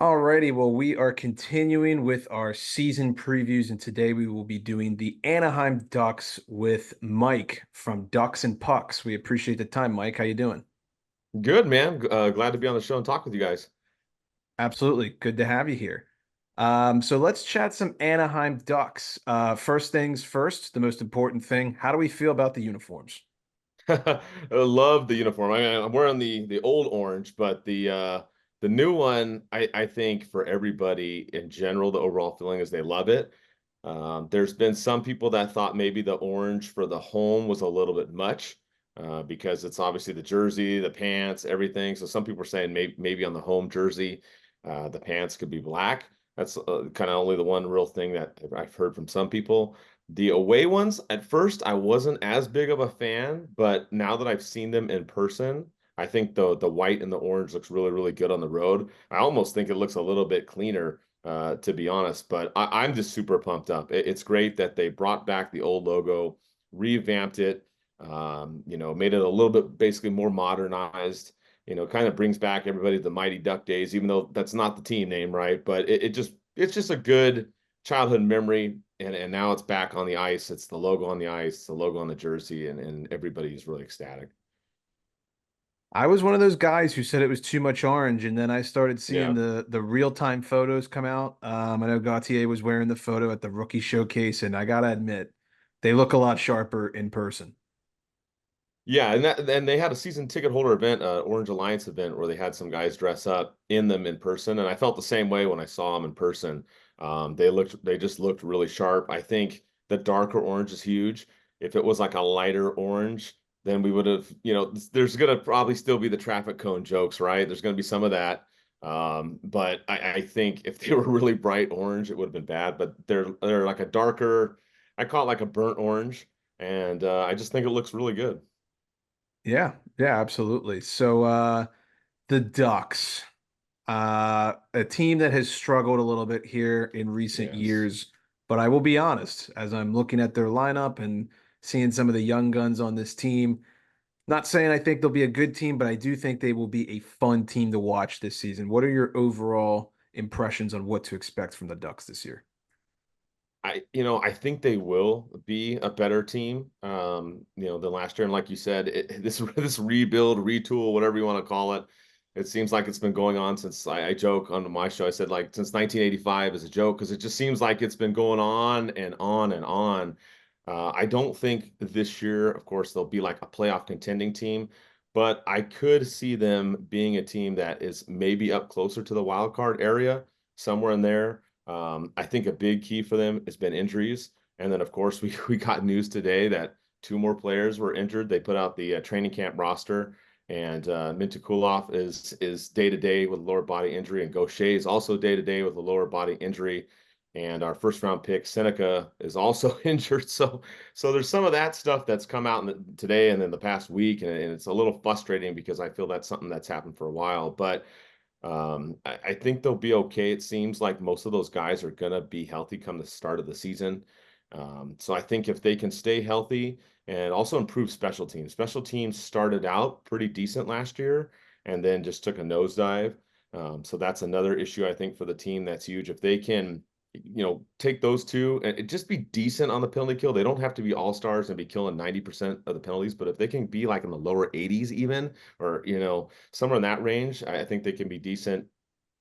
Alrighty, well, we are continuing with our season previews, and today we will be doing the Anaheim Ducks with Mike from Ducks and Pucks. We appreciate the time, Mike. How you doing? Good, man. Glad to be on the show and talk with you guys. Absolutely, good to have you here. So let's chat some Anaheim Ducks. First things first, the most important thing. How do we feel about the uniforms? I love the uniform. I'm wearing the old orange, but the new one, I think for everybody in general, the overall feeling is they love it. There's been some people that thought maybe the orange for the home was a little bit much because it's obviously the jersey, the pants, everything. So some people are saying maybe on the home jersey, the pants could be black. That's kind of only the one real thing that I've heard from some people. The away ones, at first, I wasn't as big of a fan, but now that I've seen them in person, I think the white and the orange looks really, really good on the road. I almost think it looks a little bit cleaner, to be honest. But I'm just super pumped up. It's great that they brought back the old logo, revamped it, made it a little bit basically more modernized. Kind of brings back everybody to the Mighty Duck days, even though that's not the team name, right? But it's just a good childhood memory, and now it's back on the ice. It's the logo on the ice, it's the logo on the jersey, and everybody's really ecstatic. I was one of those guys who said it was too much orange, and then I started seeing Yeah. the real-time photos come out. I know Gautier was wearing the photo at the rookie showcase, and I gotta admit, they look a lot sharper in person. Yeah, and they had a season ticket holder event, Orange Alliance event, where they had some guys dress up in them in person, and I felt the same way when I saw them in person. They just looked really sharp. I think the darker orange is huge. If it was like a lighter orange, then we would have, there's gonna probably still be the traffic cone jokes, right? There's gonna be some of that. But I think if they were really bright orange, it would have been bad. But they're like a darker, I call it like a burnt orange, and I just think it looks really good. Yeah, yeah, absolutely. So the Ducks, a team that has struggled a little bit here in recent Yes. years, but I will be honest, as I'm looking at their lineup and seeing some of the young guns on this team, not saying I think they'll be a good team, but I do think they will be a fun team to watch this season. What are your overall impressions on what to expect from the Ducks this year? I think they will be a better team, than last year. And like you said, this rebuild, retool, whatever you want to call it, it seems like it's been going on since I joke on my show. I said like since 1985 is a joke because it just seems like it's been going on and on and on. I don't think this year, of course, they'll be like a playoff contending team, but I could see them being a team that is maybe up closer to the wild card area, somewhere in there. I think a big key for them has been injuries. And then, of course, we got news today that two more players were injured. They put out the training camp roster, and Minta Kulov is day to day with a lower body injury, and Gaucher is also day to day with a lower body injury. And our first round pick Seneca is also injured. So there's some of that stuff that's come out today and in the past week, and it's a little frustrating because I feel that's something that's happened for a while. But I think they'll be okay. It seems like most of those guys are going to be healthy come the start of the season. So I think if they can stay healthy and also improve special teams started out pretty decent last year and then just took a nosedive. So that's another issue I think for the team that's huge. If they can, take those two and just be decent on the penalty kill. They don't have to be all stars and be killing 90% of the penalties, but if they can be like in the lower 80s even, or somewhere in that range, I think they can be decent.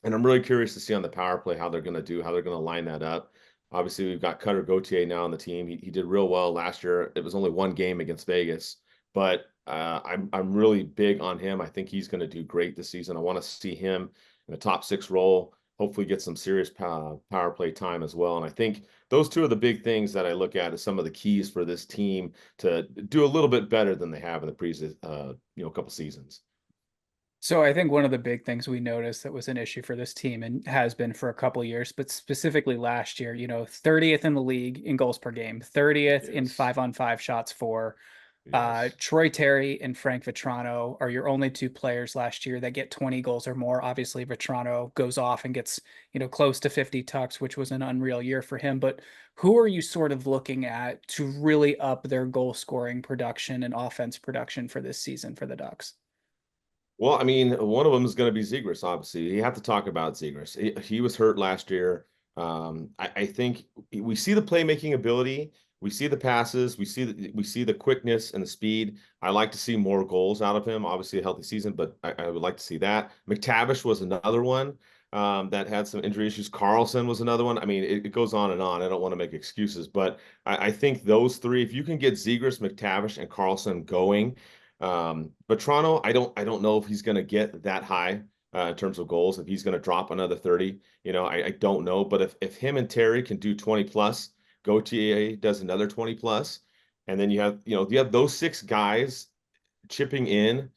And I'm really curious to see on the power play how they're going to do, how they're going to line that up. Obviously, we've got Cutter Gauthier now on the team. He did real well last year. It was only one game against Vegas, but I'm really big on him. I think he's going to do great this season. I want to see him in a top six role. Hopefully, get some serious power play time as well. And I think those two are the big things that I look at as some of the keys for this team to do a little bit better than they have in the previous, couple seasons. So I think one of the big things we noticed that was an issue for this team and has been for a couple of years, but specifically last year, 30th in the league in goals per game, 30th in Yes. 5-on-5 shots for. Yes. Troy Terry and Frank Vetrano are your only two players last year that get 20 goals or more. Obviously, Vetrano goes off and gets, close to 50 tucks, which was an unreal year for him. But who are you sort of looking at to really up their goal scoring production and offense production for this season for the Ducks? Well, I mean, one of them is going to be Zegras, obviously. You have to talk about Zegras. He was hurt last year. I think we see the playmaking ability, we see the passes, we see the quickness and the speed. I like to see more goals out of him. Obviously, a healthy season, but I would like to see that. McTavish was another one that had some injury issues. Carlson was another one. I mean, it goes on and on. I don't want to make excuses, but I think those three, if you can get Zegras, McTavish, and Carlson going. But Toronto, I don't know if he's going to get that high in terms of goals. If he's going to drop another 30, I don't know. But if him and Terry can do 20 plus, Gauthier does another 20 plus, and then you have those six guys chipping in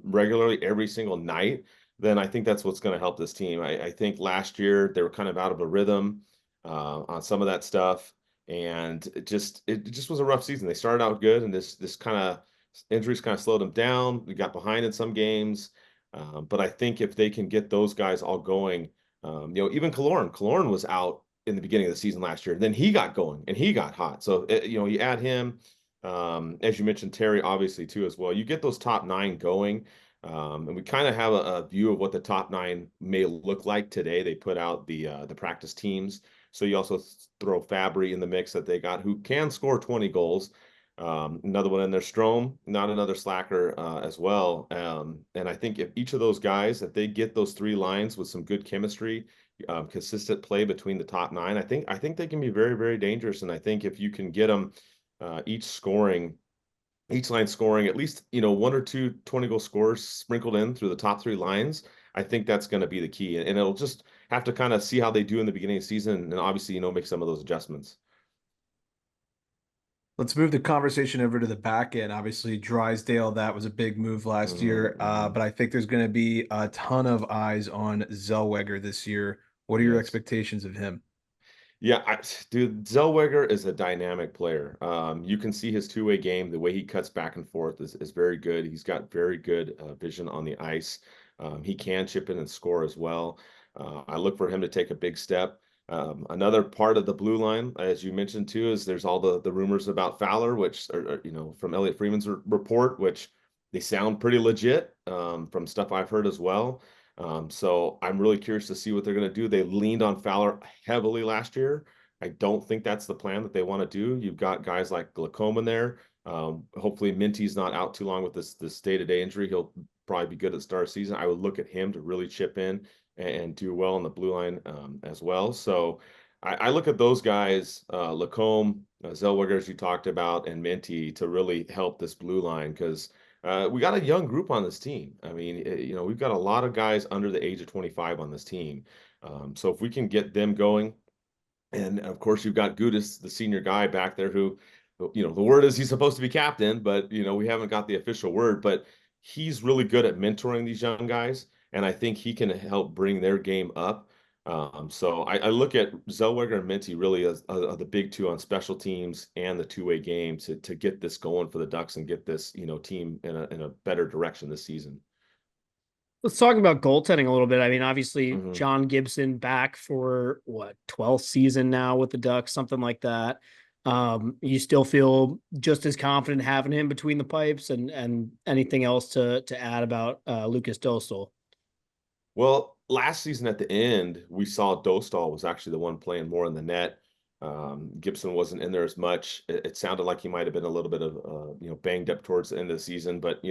regularly every single night, then I think that's what's going to help this team. I think last year they were kind of out of a rhythm on some of that stuff, and it just was a rough season. They started out good, and this kind of injuries kind of slowed them down. We got behind in some games, but I think if they can get those guys all going, even Killorn was out in the beginning of the season last year. Then he got going and he got hot. So you add him, as you mentioned, Terry obviously too as well. You get those top nine going, and we kind of have a view of what the top nine may look like today. They put out the practice teams, so you also throw Fabry in the mix that they got, who can score 20 goals. Another one in there, Strom, not another slacker as well. And I think if each of those guys, if they get those three lines with some good chemistry, consistent play between the top nine, I think they can be very, very dangerous. And I think if you can get them each scoring, each line scoring at least, one or two 20-goal scores sprinkled in through the top three lines, I think that's going to be the key. And it'll just have to kind of see how they do in the beginning of the season and obviously, make some of those adjustments. Let's move the conversation over to the back end. Obviously, Drysdale, that was a big move last year, Mm-hmm. but I think there's going to be a ton of eyes on Zellweger this year. What are your Yes. expectations of him? Yeah, dude, Zellweger is a dynamic player. You can see his two-way game, the way he cuts back and forth is very good. He's got very good vision on the ice. He can chip in and score as well. I look for him to take a big step. Another part of the blue line, as you mentioned too, is there's all the rumors about Fowler, which are from Elliot Freeman's report, which they sound pretty legit from stuff I've heard as well. So I'm really curious to see what they're going to do. They leaned on Fowler heavily last year. I don't think that's the plan that they want to do. You've got guys like Glaucoma in there. Hopefully Minty's not out too long with this day-to-day injury. He'll probably be good at the start of the season. I would look at him to really chip in and do well on the blue line as well. So I look at those guys, Lacombe, Zellweger, as you talked about, and Minty to really help this blue line because we got a young group on this team. I mean, we've got a lot of guys under the age of 25 on this team. So if we can get them going, and of course you've got Gudis, the senior guy back there, who, the word is he's supposed to be captain, but we haven't got the official word. But he's really good at mentoring these young guys, and I think he can help bring their game up. So I look at Zellweger and Minty really as the big two on special teams and the two-way game to get this going for the Ducks and get this team in a better direction this season. Let's talk about goaltending a little bit. I mean, obviously, Hmm. John Gibson back for what, 12th season now with the Ducks, something like that. You still feel just as confident having him between the pipes, and anything else to add about Lucas Dostal? Well, last season at the end, we saw Dostal was actually the one playing more in the net. Gibson wasn't in there as much. It sounded like he might have been a little bit of banged up towards the end of the season. But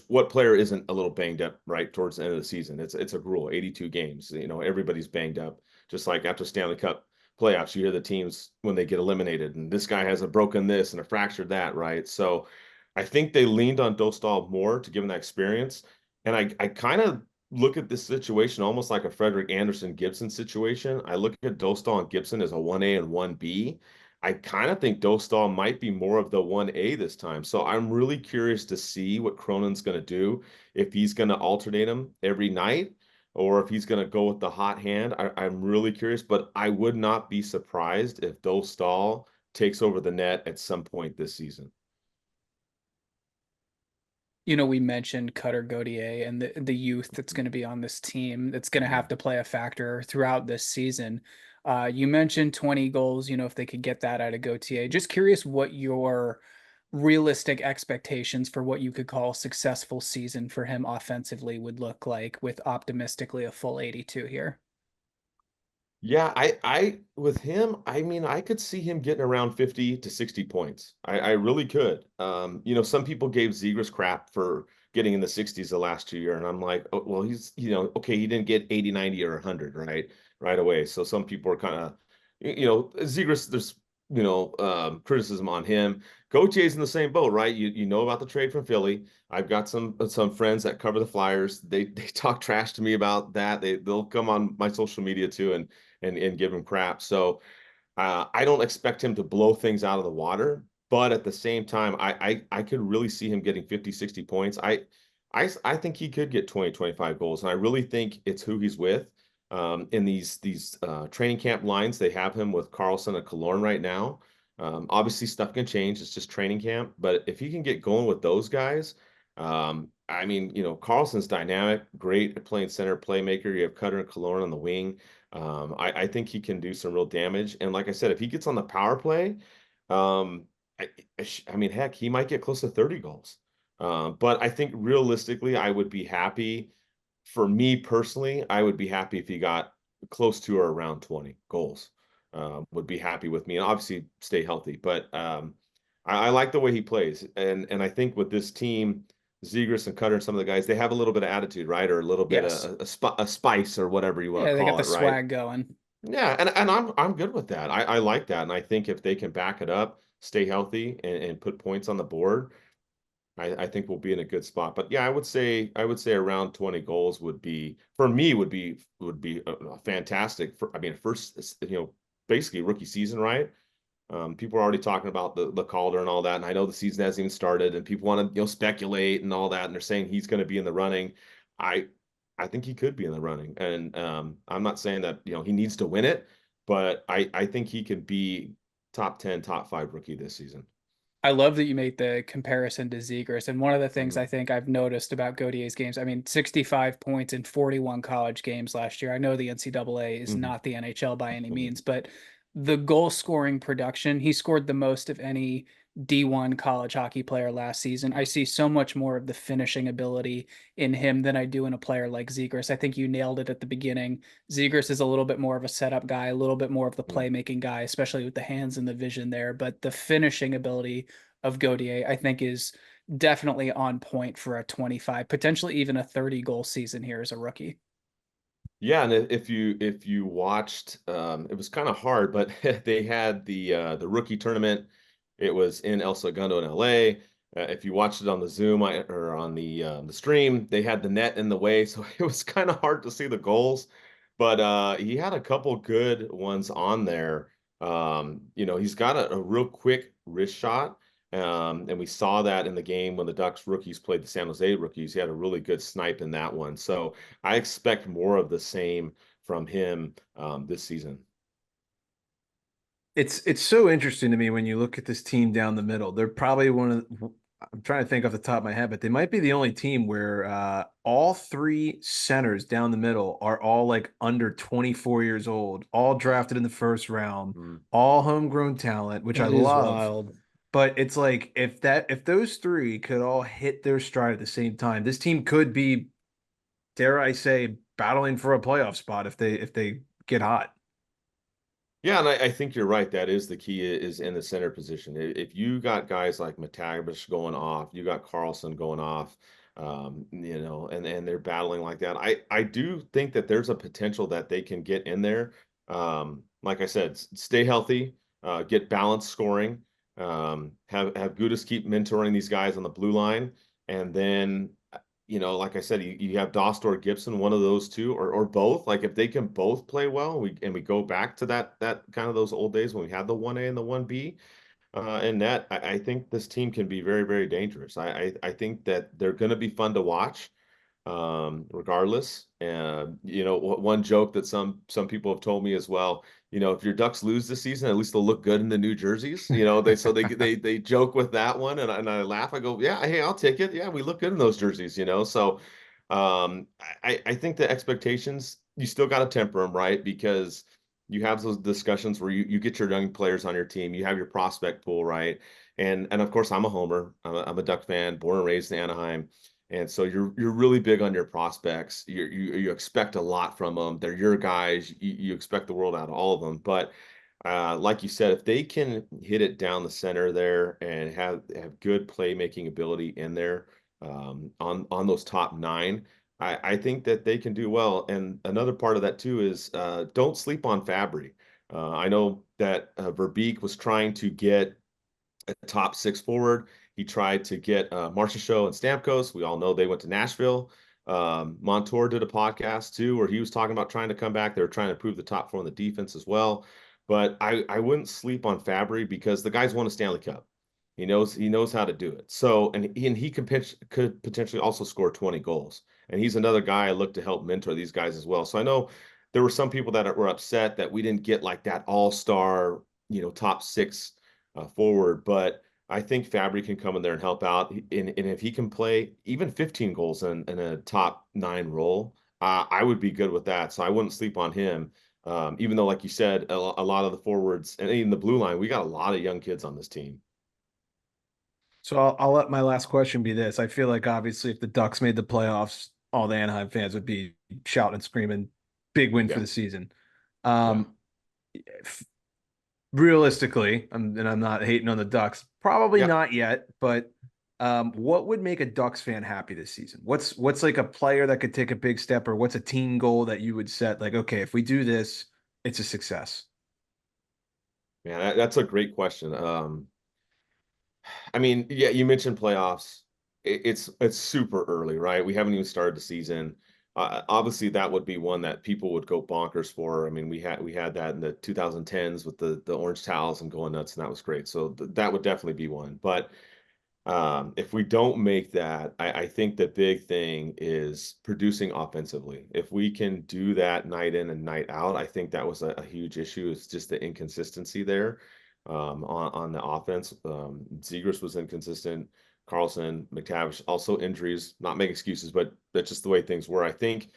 what player isn't a little banged up right towards the end of the season? It's a rule, 82 games. Everybody's banged up. Just like after Stanley Cup playoffs, you hear the teams when they get eliminated, and this guy has a broken this and a fractured that, right? So I think they leaned on Dostal more to give him that experience. And I kind of look at this situation almost like a Frederick Anderson Gibson situation. I look at Dostal and Gibson as a 1A and 1B. I kind of think Dostal might be more of the 1A this time. So I'm really curious to see what Cronin's going to do, if he's going to alternate them every night or if he's going to go with the hot hand. I'm really curious, but I would not be surprised if Dostal takes over the net at some point this season. We mentioned Cutter Gauthier and the youth that's going to be on this team that's going to have to play a factor throughout this season. You mentioned 20 goals, if they could get that out of Gauthier. Just curious what your realistic expectations for what you could call a successful season for him offensively would look like with optimistically a full 82 here. Yeah, with him, I mean, I could see him getting around 50 to 60 points. I really could. Some people gave Zegras crap for getting in the 60s the last 2 years, and I'm like, oh, well, he's, okay, he didn't get 80, 90, or 100, right away. So some people are kind of, Zegras, there's, criticism on him. Gautier's in the same boat, right? You know about the trade from Philly. I've got some friends that cover the Flyers. They talk trash to me about that. They'll come on my social media too and give him crap. So I don't expect him to blow things out of the water, but at the same time, I could really see him getting 50, 60 points. I think he could get 20, 25 goals, and I really think it's who he's with. In these training camp lines, they have him with Carlson and Killorn right now. Obviously, stuff can change. It's just training camp, but if he can get going with those guys, I mean, Carlson's dynamic, great at playing center playmaker. You have Cutter and Killorn on the wing. I think he can do some real damage. And like I said, if he gets on the power play, um, I mean, heck, he might get close to 30 goals. But I think realistically, I would be happy. For me personally, I would be happy if he got close to or around 20 goals. Would be happy with me, and obviously stay healthy. But I like the way he plays, and I think with this team, Zegras and Cutter and some of the guys, they have a little bit of attitude, right? Or a little bit Yes. a spice or whatever you want Yeah, to they got call the it, right? swag going. Yeah, and I'm good with that. I like that. And I think if they can back it up, stay healthy and put points on the board, I think we'll be in a good spot. But yeah, I would say around 20 goals would be for me would be a fantastic for I mean first basically rookie season, right? People are already talking about the Calder and all that, and I know the season hasn't even started, and people want to speculate and all that, and they're saying he's going to be in the running. I I think he could be in the running, and I'm not saying that he needs to win it, but I think he could be top 10, top 5 rookie this season. I love that you made the comparison to Zegras. And one of the things Mhm. I think I've noticed about Gaudier's games, I mean, 65 points in 41 college games last year. I know the NCAA is Mhm. not the NHL by any Absolutely. means, but the goal scoring production, he scored the most of any D1 college hockey player last season. I see so much more of the finishing ability in him than I do in a player like Zegras. I think you nailed it at the beginning. Zegras is a little bit more of a setup guy, a little bit more of the Mhm. playmaking guy, especially with the hands and the vision there. But the finishing ability of Gaudier, I think, is definitely on point for a 25, potentially even a 30 goal season here as a rookie. Yeah, and if you watched, it was kind of hard, but they had the rookie tournament. It was in El Segundo in LA. If you watched it on the Zoom or on the stream, they had the net in the way, so it was kind of hard to see the goals. But he had a couple good ones on there. He's got a real quick wrist shot. And we saw that in the game when the Ducks rookies played the San Jose rookies. He had a really good snipe in that one. So I expect more of the same from him this season. It's so interesting to me when you look at this team down the middle. They're probably one of I'm trying to think off the top of my head, but they might be the only team where all three centers down the middle are all like under 24 years old, all drafted in the first round, Mm. all homegrown talent, which I That is love. wild. But it's like if those three could all hit their stride at the same time, this team could be, dare I say, battling for a playoff spot if they get hot. Yeah, and I think you're right. That is the key is in the center position. If you got guys like McTavish going off, you got Carlson going off, and they're battling like that. I do think that there's a potential that they can get in there. Like I said, stay healthy, get balanced scoring, have Gudis keep mentoring these guys on the blue line, and then like I said, you have Dost or Gibson, one of those two, or both. Like if they can both play well, we go back to that kind of those old days when we had the 1A and the 1B, and that I think this team can be very, very dangerous. I think that they're going to be fun to watch, regardless. And one joke that some people have told me as well. If your Ducks lose this season, at least they'll look good in the new jerseys. They joke with that one, and I laugh. I go, yeah, hey, I'll take it. Yeah, we look good in those jerseys. So I think the expectations you still got to temper them, right? Because you have those discussions where you get your young players on your team, you have your prospect pool, right? And of course, I'm a homer. I'm a Duck fan, born and raised in Anaheim. And so you're really big on your prospects. You expect a lot from them. They're your guys. You expect the world out of all of them. But like you said, if they can hit it down the center there and have good playmaking ability in there on those top nine, I think that they can do well. And another part of that too is don't sleep on Fabry. I know that Verbeek was trying to get a top six forward. He tried to get Marcia Show and Stamkos. We all know they went to Nashville. Montour did a podcast too, where he was talking about trying to come back. They were trying to improve the top four in the defense as well. But I wouldn't sleep on Fabry because the guy's won a Stanley Cup. He knows how to do it. So and he could potentially also score 20 goals. And he's another guy I look to help mentor these guys as well. So I know there were some people that were upset that we didn't get like that all-star, top six forward. But I think Fabry can come in there and help out. And if he can play even 15 goals in a top nine role, I would be good with that. So I wouldn't sleep on him. Even though, like you said, a lot of the forwards and even the blue line, we got a lot of young kids on this team. So I'll let my last question be this. I feel like obviously if the Ducks made the playoffs, all the Anaheim fans would be shouting and screaming, big win for Yeah. the season. Yeah. F- Realistically, and I'm not hating on the Ducks, probably Yeah. not yet, but what would make a Ducks fan happy this season? What's like a player that could take a big step, or what's a team goal that you would set? Like, okay, if we do this, it's a success. Man, that's a great question. I mean, yeah, you mentioned playoffs. It's super early, right? We haven't even started the season. Obviously, that would be one that people would go bonkers for. I mean, we had that in the 2010s with the orange towels and going nuts, and that was great. So that would definitely be one. But if we don't make that, I think the big thing is producing offensively. If we can do that night in and night out, I think that was a huge issue. It's just the inconsistency there on the offense. Zegras was inconsistent. Carlson, McTavish, also injuries. Not make excuses, but that's just the way things were. I think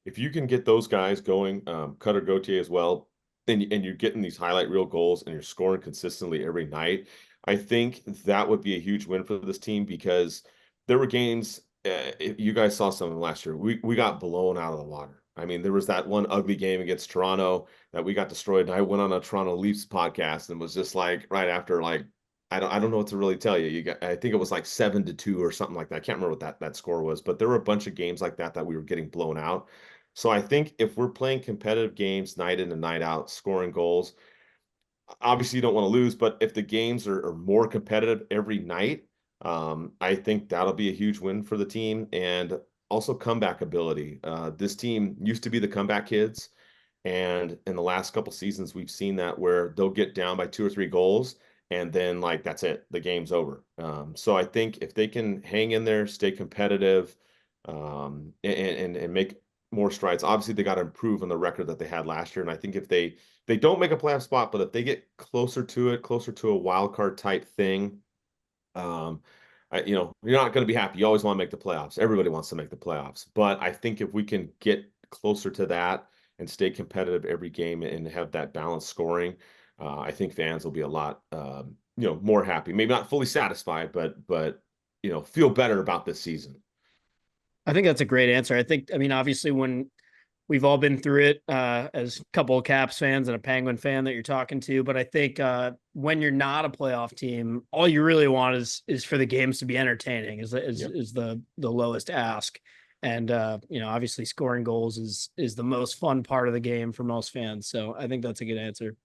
if you can get those guys going, Cutter Gauthier as well, and you're getting these highlight reel goals and you're scoring consistently every night, I think that would be a huge win for this team because there were games. You guys saw some of them last year. We got blown out of the water. I mean, there was that one ugly game against Toronto that we got destroyed. And I went on a Toronto Leafs podcast and was just like right after, like, I don't know what to really tell you. I think it was like 7-2 or something like that. I can't remember what that score was, but there were a bunch of games like that we were getting blown out. So I think if we're playing competitive games night in and night out, scoring goals, obviously you don't want to lose, but if the games are more competitive every night, I think that'll be a huge win for the team. And also comeback ability. This team used to be the comeback kids. And in the last couple seasons, we've seen that where they'll get down by 2 or 3 goals, and then like that's it, the game's over. So I think if they can hang in there, stay competitive, and make more strides. Obviously, they got to improve on the record that they had last year. And I think if they don't make a playoff spot, but if they get closer to it, closer to a wild card type thing, um, you're not going to be happy. You always want to make the playoffs. Everybody wants to make the playoffs. But I think if we can get closer to that and stay competitive every game and have that balanced scoring, I think fans will be a lot, more happy. Maybe not fully satisfied, but feel better about this season. I think that's a great answer. I mean, obviously, when we've all been through it as a couple of Caps fans and a Penguin fan that you're talking to, but I think when you're not a playoff team, all you really want is for the games to be entertaining. Yep. Is the lowest ask, and obviously scoring goals is the most fun part of the game for most fans. So I think that's a good answer.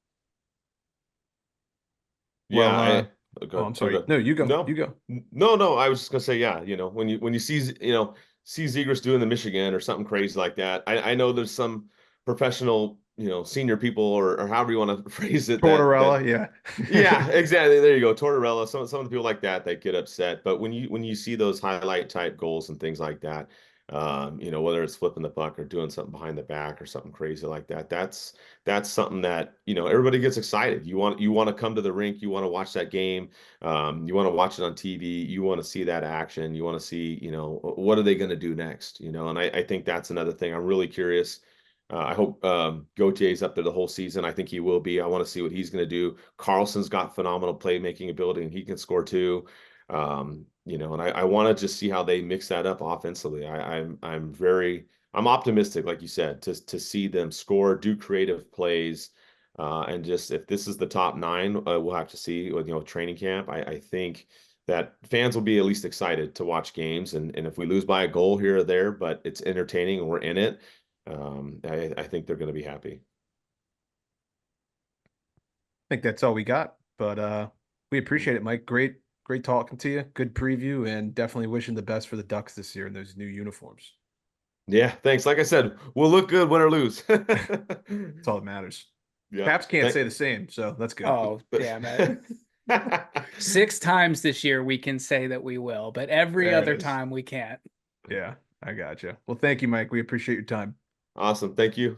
Well, Yeah, oh, good. I'm Oh, sorry. good. No, you go. You No, go. no. I was just gonna say, yeah. When you see Zegras doing the Michigan or something crazy like that. I know there's some professional, senior people or however you want to phrase it that Tortorella, yeah. yeah, exactly. There you go. Tortorella, some of the people like that get upset. But when you see those highlight type goals and things like that, whether it's flipping the puck or doing something behind the back or something crazy like that, that's something that, everybody gets excited. You want to come to the rink, you want to watch that game, you want to watch it on TV, you want to see that action, you want to see, what are they going to do next, and I think that's another thing. I'm really curious I hope Gautier's up there the whole season. I think he will be. I want to see what he's going to do. Carlson's got phenomenal playmaking ability, and he can score too. And I want to just see how they mix that up offensively. I'm optimistic, like you said, to see them score, do creative plays, and just if this is the top 9, we'll have to see with training camp. I think that fans will be at least excited to watch games, and if we lose by a goal here or there, but it's entertaining and we're in it. I think they're going to be happy. I think that's all we got, but we appreciate it, Mike. Great talking to you. Good preview, and definitely wishing the best for the Ducks this year in those new uniforms. Yeah, thanks. Like I said, we'll look good, win or lose. That's all that matters. Yeah. Caps can't say the same, so that's good. Oh, damn it. 6 times this year we can say that we will, but every other time we can't. Yeah, I gotcha. Well, thank you, Mike. We appreciate your time. Awesome. Thank you.